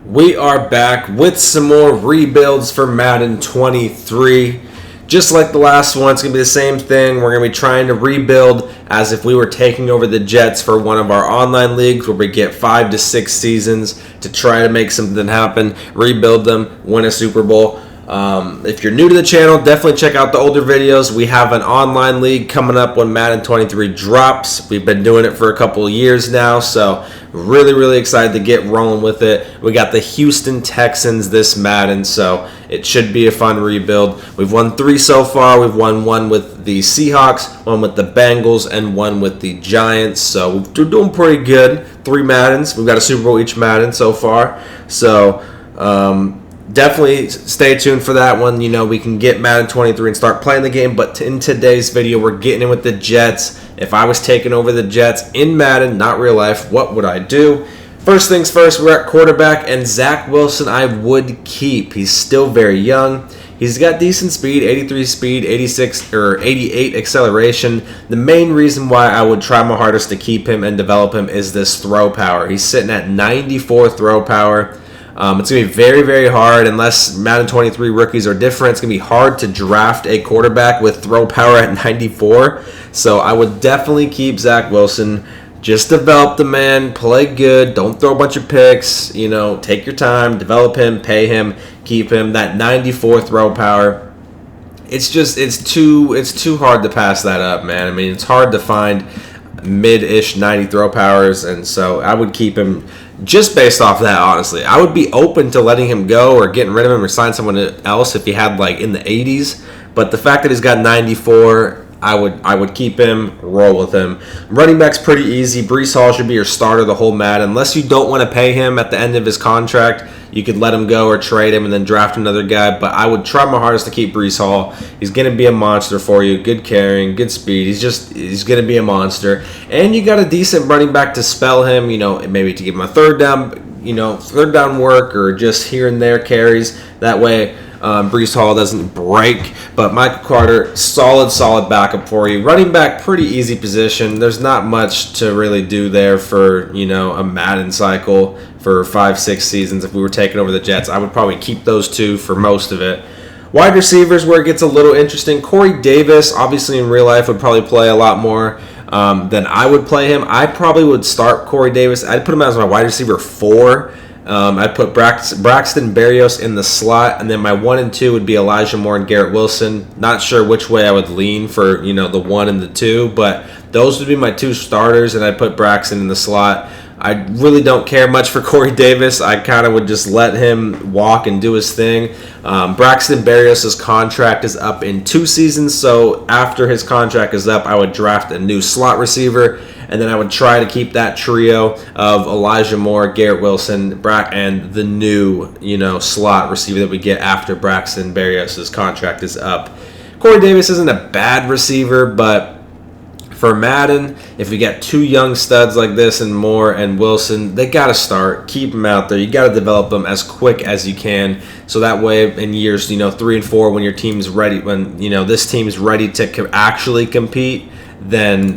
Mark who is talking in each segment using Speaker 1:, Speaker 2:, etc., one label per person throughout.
Speaker 1: We are back with some more rebuilds for Madden 23. Just like the last one, it's going to be the same thing. We're going to be trying to rebuild as if we were taking over the Jets for one of our online leagues where we get 5 to 6 seasons to try to make something happen, rebuild them, win a Super Bowl. If you're new to the channel, definitely check out the older videos. We have an online league coming up when Madden 23 drops. We've been doing it for a couple of years now, so really excited to get rolling with it. We got the Houston Texans this Madden, so it should be a fun rebuild. We've won 3 so far. We've won 1 with the Seahawks, 1 with the Bengals, and 1 with the Giants, so we're doing pretty good. 3 Maddens. We've got a Super Bowl each Madden so far, so definitely stay tuned for that one. You know, we can get Madden 23 and start playing the game, but in today's video, we're getting in with the Jets. If I was taking over the Jets in Madden, not real life, what would I do? First things first, we're at quarterback, and Zach Wilson I would keep. He's still very young. He's got decent speed, 83 speed, 88 acceleration. The main reason why I would try my hardest to keep him and develop him is this throw power. He's sitting at 94 throw power. It's going to be very hard unless Madden 23 rookies are different. It's going to be hard to draft a quarterback with throw power at 94. So I would definitely keep Zach Wilson. Just develop the man, play good, don't throw a bunch of picks. You know, take your time, develop him, pay him, keep him. That 94 throw power. It's too hard to pass that up, man. I mean, it's hard to find mid-ish 90 throw powers, and so I would keep him just based off that. Honestly, I would be open to letting him go or getting rid of him or sign someone else if he had like in the 80s, but the fact that he's got 94, I would keep him, roll with him. Running back's pretty easy. Breece Hall should be your starter the whole Madden. Unless you don't want to pay him at the end of his contract, you could let him go or trade him and then draft another guy. But I would try my hardest to keep Breece Hall. He's going to be a monster for you. Good carrying, good speed. He's going to be a monster. And you got a decent running back to spell him, you know, maybe to give him a third down work or just here and there carries. That way Breece Hall doesn't break. But Michael Carter, solid backup for you. Running back, pretty easy position. There's not much to really do there for, you know, a Madden cycle for 5-6 seasons. If we were taking over the Jets, I would probably keep those 2 for most of it. Wide receivers, where it gets a little interesting. Corey Davis, obviously in real life, would probably play a lot more than I would play him. I probably would start Corey Davis. I'd put him as my wide receiver 4. I'd put Braxton Berrios in the slot, and then my 1 and 2 would be Elijah Moore and Garrett Wilson. Not sure which way I would lean for, you know, the 1 and the 2, but those would be my 2 starters, and I'd put Braxton in the slot. I really don't care much for Corey Davis. I kind of would just let him walk and do his thing. Braxton Berrios' contract is up in 2 seasons, so after his contract is up, I would draft a new slot receiver, and then I would try to keep that trio of Elijah Moore, Garrett Wilson, and the new, you know, slot receiver that we get after Braxton Berrios' contract is up. Corey Davis isn't a bad receiver, but for Madden, if we get 2 young studs like this and Moore and Wilson, they got to start. Keep them out there. You got to develop them as quick as you can, so that way in years, you know, 3 and 4, when your team's ready, when, you know, this team's ready to actually compete, then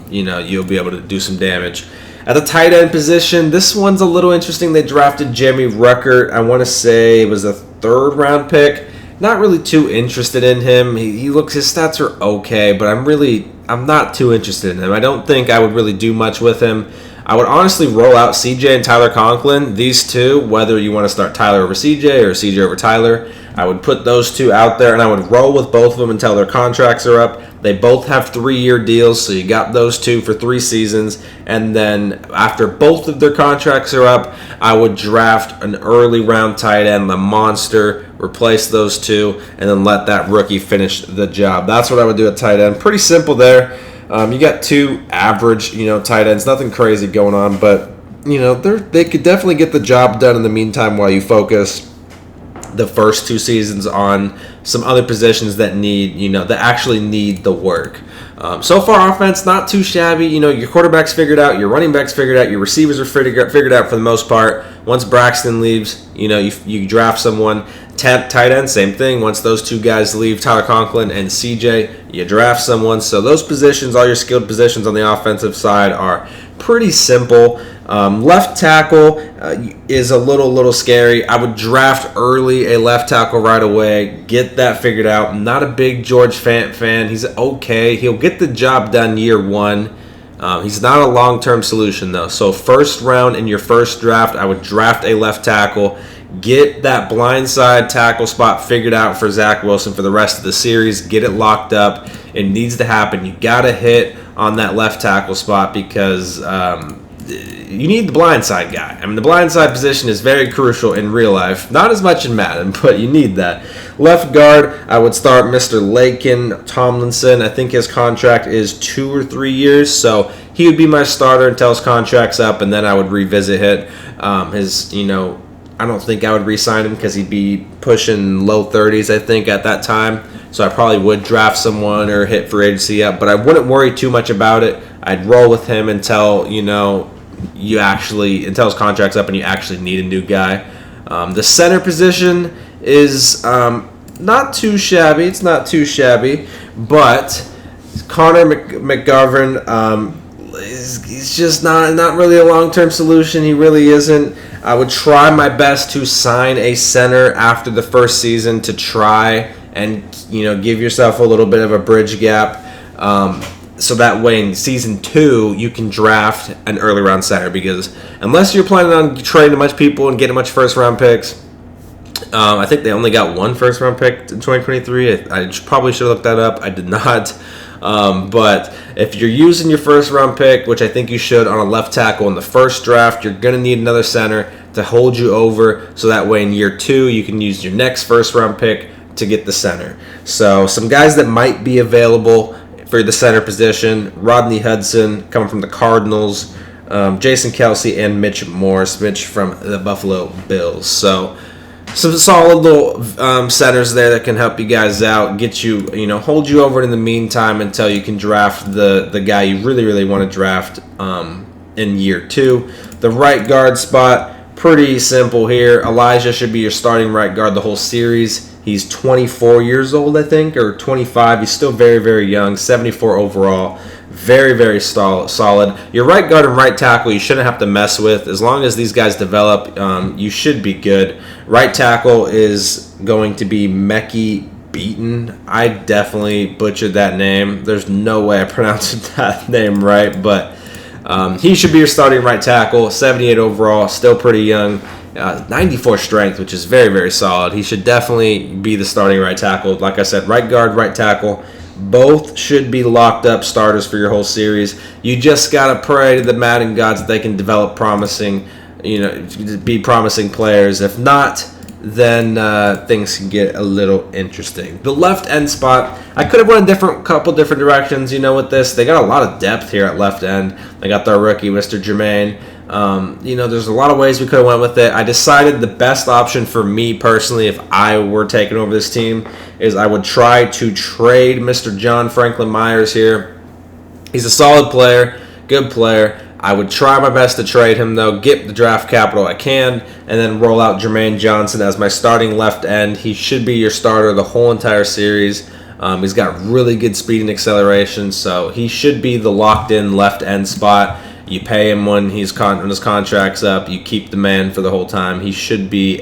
Speaker 1: you know, you'll be able to do some damage. At the tight end position, this one's a little interesting. They drafted Jimmy Ruckert. I want to say it was a 3rd round pick. Not really too interested in him. His stats are okay, but I'm not too interested in him. I don't think I would really do much with him. I would honestly roll out CJ and Tyler Conklin, these 2, whether you want to start Tyler over CJ or CJ over Tyler. I would put those 2 out there, and I would roll with both of them until their contracts are up. They both have 3-year deals, so you got those 2 for 3 seasons. And then after both of their contracts are up, I would draft an early round tight end, the monster, replace those 2, and then let that rookie finish the job. That's what I would do at tight end. Pretty simple there. You got 2 average, you know, tight ends. Nothing crazy going on, but, you know, they could definitely get the job done in the meantime while you focus the first 2 seasons on some other positions that actually need the work. So far, offense, not too shabby. You know, your quarterback's figured out, your running back's figured out, your receivers are figured out for the most part. Once Braxton leaves, you know, you draft someone. Tight end, same thing. Once those 2 guys leave, Tyler Conklin and CJ, you draft someone. So those positions, all your skilled positions on the offensive side, are pretty simple. Left tackle is a little scary. I would draft early a left tackle right away. Get that figured out. I'm not a big George Fant fan. He's okay. He'll get the job done year one. He's not a long-term solution, though. So first round in your first draft, I would draft a left tackle. Get that blindside tackle spot figured out for Zach Wilson for the rest of the series. Get it locked up. It needs to happen. You got to hit on that left tackle spot because you need the blindside guy. I mean, the blindside position is very crucial in real life. Not as much in Madden, but you need that. Left guard, I would start Mr. Laken Tomlinson. I think his contract is 2 or 3 years, so he would be my starter until his contract's up, and then I would revisit it. I don't think I would re-sign him because he'd be pushing low 30s, I think, at that time. So I probably would draft someone or hit free agency up, but I wouldn't worry too much about it. I'd roll with him until, until his contract's up and you actually need a new guy. The center position is not too shabby. It's not too shabby, but Connor McGovern, he's just not really a long-term solution. He really isn't. I would try my best to sign a center after the first season to try and give yourself a little bit of a bridge gap, so that way in season 2 you can draft an early round center, because unless you're planning on trading a bunch of people and getting a bunch of first round picks, I think they only got 1 first round pick in 2023. I probably should have looked that up. I did not. But if you're using your first round pick, which I think you should, on a left tackle in the first draft, you're going to need another center to hold you over, so that way in year 2 you can use your next first round pick to get the center. So some guys that might be available for the center position: Rodney Hudson coming from the Cardinals, Jason Kelsey, and Mitch Morse, from the Buffalo Bills. So some solid little centers there that can help you guys out, get you, hold you over in the meantime until you can draft the guy you really want to draft in year 2. The right guard spot, pretty simple here. Elijah should be your starting right guard the whole series. He's 24 years old, I think, or 25. He's still very young, 74 overall. Very solid. Your right guard and right tackle you shouldn't have to mess with. As long as these guys develop, you should be good. Right tackle is going to be Mekhi Beaton. I definitely butchered that name. There's no way I pronounced that name right, but he should be your starting right tackle. 78 overall, still pretty young. 94 strength, which is very solid. He should definitely be the starting right tackle. Like I said, right guard, right tackle, both should be locked up starters for your whole series. You just gotta pray to the Madden gods that they can develop promising, be promising players. If not, then things can get a little interesting. The left end spot, I could have went a couple different directions. With this, they got a lot of depth here at left end. They got their rookie, Mr. Jermaine. There's a lot of ways we could have went with it. I decided the best option for me personally, if I were taking over this team, is I would try to trade Mr. John Franklin Myers here. He's a solid player, good player. I would try my best to trade him, though, get the draft capital I can, and then roll out Jermaine Johnson as my starting left end. He should be your starter the whole entire series. He's got really good speed and acceleration, so he should be the locked-in left end spot. You pay him when his contract's up. You keep the man for the whole time. He should be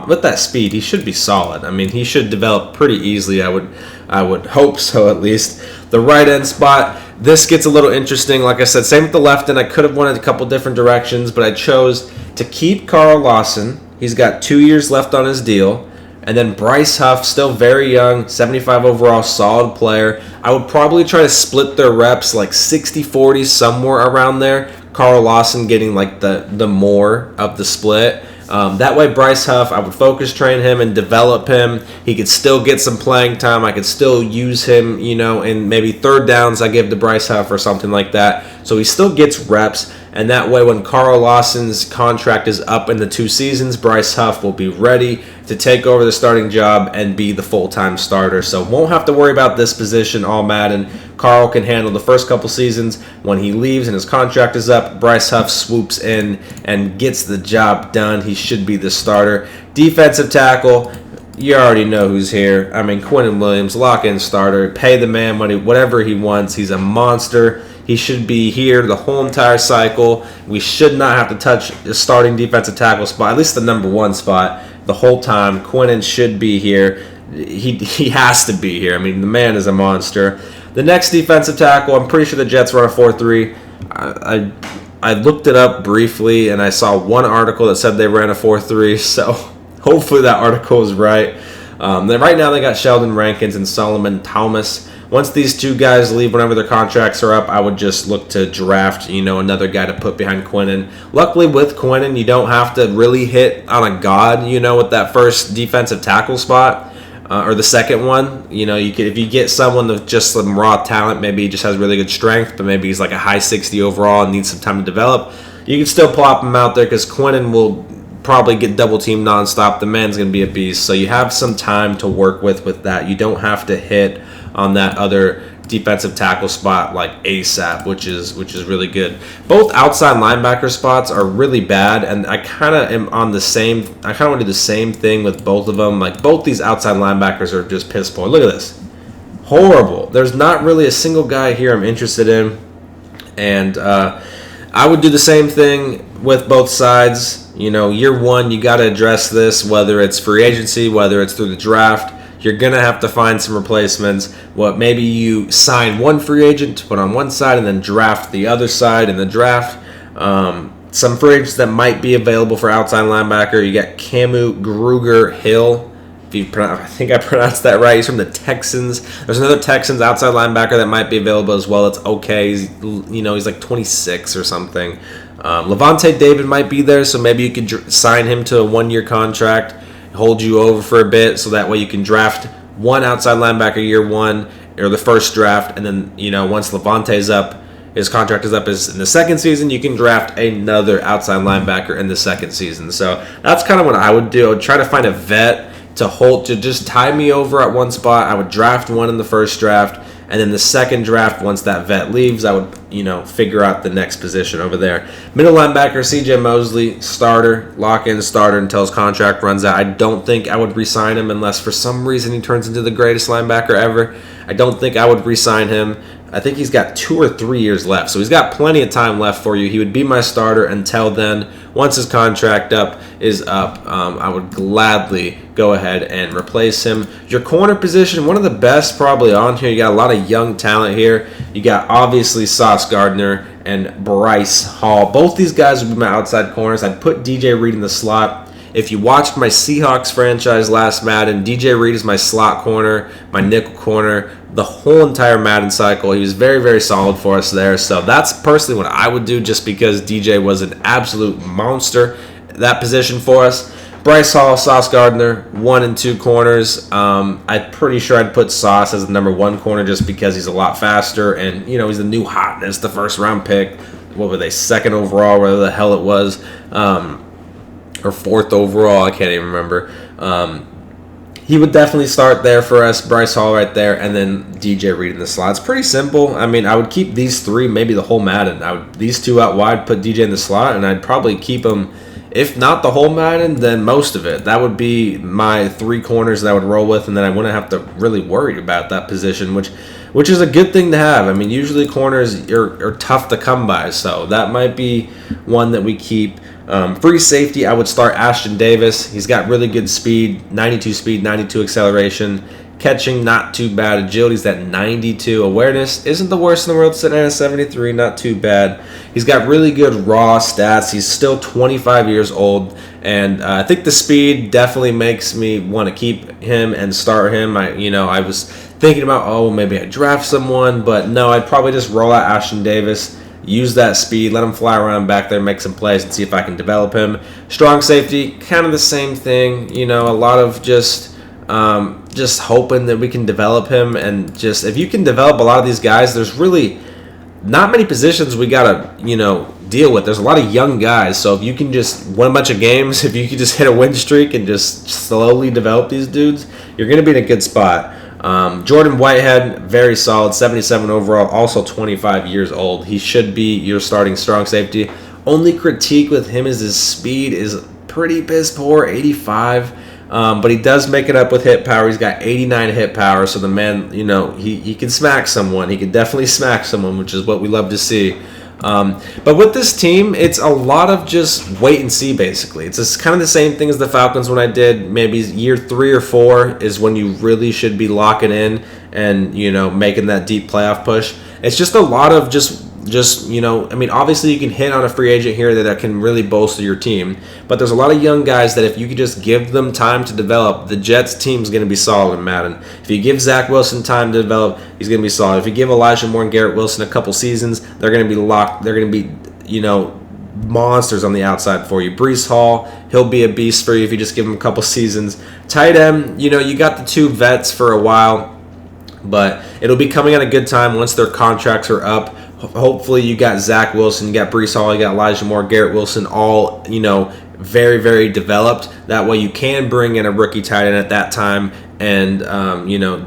Speaker 1: with that speed, he should be solid. I mean, he should develop pretty easily. I would hope so, at least. The right end spot, this gets a little interesting. Like I said, same with the left end. I could have went in a couple different directions, but I chose to keep Carl Lawson. He's got 2 years left on his deal. And then Bryce Huff, still very young, 75 overall, solid player. I would probably try to split their reps like 60-40, somewhere around there. Carl Lawson getting like the more of the split. That way Bryce Huff, I would focus train him and develop him. He could still get some playing time. I could still use him, in maybe third downs I give to Bryce Huff or something like that. So he still gets reps. And that way when Carl Lawson's contract is up in the 2 seasons, Bryce Huff will be ready to take over the starting job and be the full-time starter. So won't have to worry about this position all Madden. Carl can handle the first couple seasons. When he leaves and his contract is up, Bryce Huff swoops in and gets the job done. He should be the starter. Defensive tackle, you already know who's here. I mean, Quinnen Williams, lock-in starter. Pay the man whatever he wants. He's a monster. He should be here the whole entire cycle. We should not have to touch the starting defensive tackle spot, at least the number 1 spot, the whole time. Quinnen should be here. He has to be here. I mean, the man is a monster. The next defensive tackle, I'm pretty sure the Jets run a 4-3. I looked it up briefly, and I saw one article that said they ran a 4-3, so hopefully that article is right. Then right now they got Sheldon Rankins and Solomon Thomas. Once these 2 guys leave, whenever their contracts are up, I would just look to draft, another guy to put behind Quinnen. Luckily with Quinnen, you don't have to really hit on a god, with that first defensive tackle spot. Or the second one, if you get someone with just some raw talent, maybe he just has really good strength, but maybe he's like a high 60 overall and needs some time to develop, you can still plop him out there because Quinnen will probably get double teamed nonstop. The man's going to be a beast, so you have some time to work with that. You don't have to hit on that other defensive tackle spot like ASAP, which is really good. Both outside linebacker spots are really bad, and I kind of am on the same. I kind of want to do the same thing with both of them. Like, both these outside linebackers are just piss poor. Look at this, horrible. There's not really a single guy here I'm interested in, and I would do the same thing with both sides. Year 1, you got to address this, whether it's free agency, whether it's through the draft. You're going to have to find some replacements. Maybe you sign one free agent to put on one side and then draft the other side in the draft. Some free agents that might be available for outside linebacker. You got Camu Grugier-Hill. I think I pronounced that right. He's from the Texans. There's another Texans outside linebacker that might be available as well. It's okay. He's like 26 or something. Levante David might be there, so maybe you could sign him to a 1-year contract. Hold you over for a bit, so that way you can draft one outside linebacker year 1 or the first draft, and then once Levante's up, his contract is up in the second season, you can draft another outside linebacker in the second season. So that's kind of what I would do. I would try to find a vet to just tie me over at one spot. I would draft one in the first draft, and then the second draft, once that vet leaves, I would figure out the next position over there. Middle linebacker CJ Mosley, starter, lock in starter until his contract runs out. I don't think I would re-sign him unless for some reason he turns into the greatest linebacker ever. I don't think I would re-sign him. I think he's got 2 or 3 years left, so he's got plenty of time left for you. He would be my starter until then. Once his contract is up, I would gladly go ahead and replace him. Your corner position, one of the best probably on here. You got a lot of young talent here. You got obviously Sauce Gardner and Bryce Hall. Both these guys would be my outside corners. I'd put DJ Reed in the slot. If you watched my Seahawks franchise last Madden, DJ Reed is my slot corner, my nickel corner, the whole entire Madden cycle. He was very, very solid for us there. So that's personally what I would do, just because DJ was an absolute monster at that position for us. Bryce Hall, Sauce Gardner, 1 and 2 corners. I'm pretty sure I'd put Sauce as the number 1 corner just because he's a lot faster, and he's the new hotness, the first round pick. What were they, 2nd overall, whatever the hell it was. Or 4th overall, I can't even remember. He would definitely start there for us, Bryce Hall right there, and then DJ Reed in the slot. It's pretty simple. I mean, I would keep these 3, maybe the whole Madden. These 2 out wide, put DJ in the slot, and I'd probably keep them, if not the whole Madden, then most of it. That would be my 3 corners that I would roll with, and then I wouldn't have to really worry about that position, which is a good thing to have. I mean, usually corners are tough to come by, so that might be one that we keep. Free safety, I would start Ashton Davis. He's got really good speed, 92 speed, 92 acceleration. Catching, not too bad. Agility's at 92. Awareness isn't the worst in the world, sitting at a 73, not too bad. He's got really good raw stats. He's still 25 years old, and I think the speed definitely makes me want to keep him and start him. I was thinking about, maybe I'd draft someone, but no, I'd probably just roll out Ashton Davis. Use that speed, let him fly around back there, make some plays, and see if I can develop him. Strong safety, kind of the same thing. A lot of just hoping that we can develop him. And just, if you can develop a lot of these guys, there's really not many positions we got to, deal with. There's a lot of young guys. So if you can just win a bunch of games, if you can just hit a win streak and just slowly develop these dudes, you're going to be in a good spot. Jordan Whitehead, very solid, 77 overall, also 25 years old. He should be your starting strong safety. Only critique with him is his speed is pretty piss poor, 85. But he does make it up with hit power. He's got 89 hit power, so the man, he can smack someone. He can definitely smack someone, which is what we love to see. But with this team, it's a lot of just wait and see, basically. It's just kind of the same thing as the Falcons when I did maybe year 3 or 4 is when you really should be locking in and, making that deep playoff push. It's just a lot of just obviously you can hit on a free agent here that can really bolster your team. But there's a lot of young guys that if you could just give them time to develop, the Jets team's going to be solid in Madden. If you give Zach Wilson time to develop, he's going to be solid. If you give Elijah Moore and Garrett Wilson a couple seasons, they're going to be locked. They're going to be, monsters on the outside for you. Breece Hall, he'll be a beast for you if you just give him a couple seasons. Tight end, you got the 2 vets for a while, but it'll be coming at a good time once their contracts are up. Hopefully you got Zach Wilson, you got Breece Hall, you got Elijah Moore, Garrett Wilson, all, very, very developed. That way you can bring in a rookie tight end at that time and,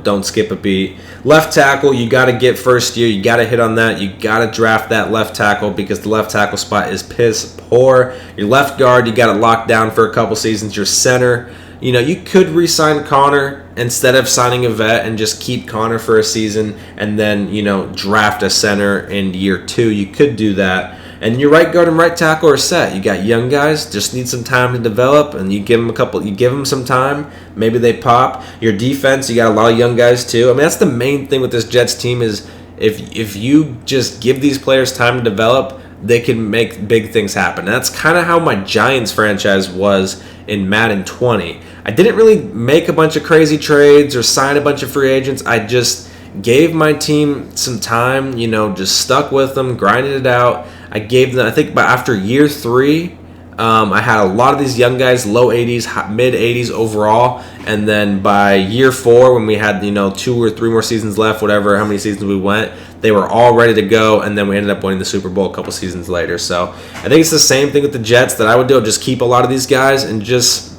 Speaker 1: don't skip a beat. Left tackle, you got to get first year. You got to hit on that. You got to draft that left tackle because the left tackle spot is piss poor. Your left guard, you got to lock down for a couple seasons. Your center, you could re-sign Connor instead of signing a vet and just keep Connor for a season and then, draft a center in year 2. You could do that. And your right guard and right tackle are set. You got young guys, just need some time to develop, and you give them some time, maybe they pop. Your defense, you got a lot of young guys too. I mean, that's the main thing with this Jets team is if you just give these players time to develop, they can make big things happen. And that's kind of how my Giants franchise was in Madden 20. I didn't really make a bunch of crazy trades or sign a bunch of free agents. I just gave my team some time, just stuck with them, grinded it out. I gave them, I think after year 3, I had a lot of these young guys, low 80s, mid 80s overall. And then by year 4, when we had, 2 or 3 more seasons left, whatever, how many seasons we went, they were all ready to go. And then we ended up winning the Super Bowl a couple seasons later. So I think it's the same thing with the Jets that I would do. Just keep a lot of these guys and just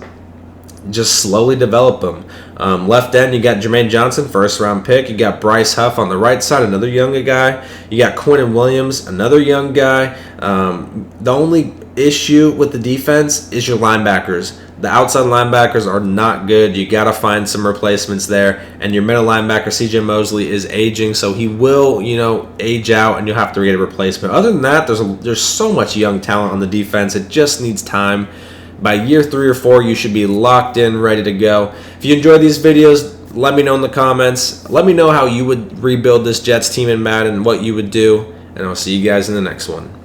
Speaker 1: slowly develop them. Left end, you got Jermaine Johnson, first round pick. You got Bryce Huff on the right side, another younger guy. You got Quinnen Williams, another young guy. The only issue with the defense is your linebackers. The outside linebackers are not good. You got to find some replacements there. And your middle linebacker, CJ Mosley, is aging, so he will, age out, and you'll have to get a replacement. Other than that, there's so much young talent on the defense. It just needs time. By year 3 or 4, you should be locked in, ready to go. If you enjoy these videos, let me know in the comments. Let me know how you would rebuild this Jets team in Madden and what you would do. And I'll see you guys in the next one.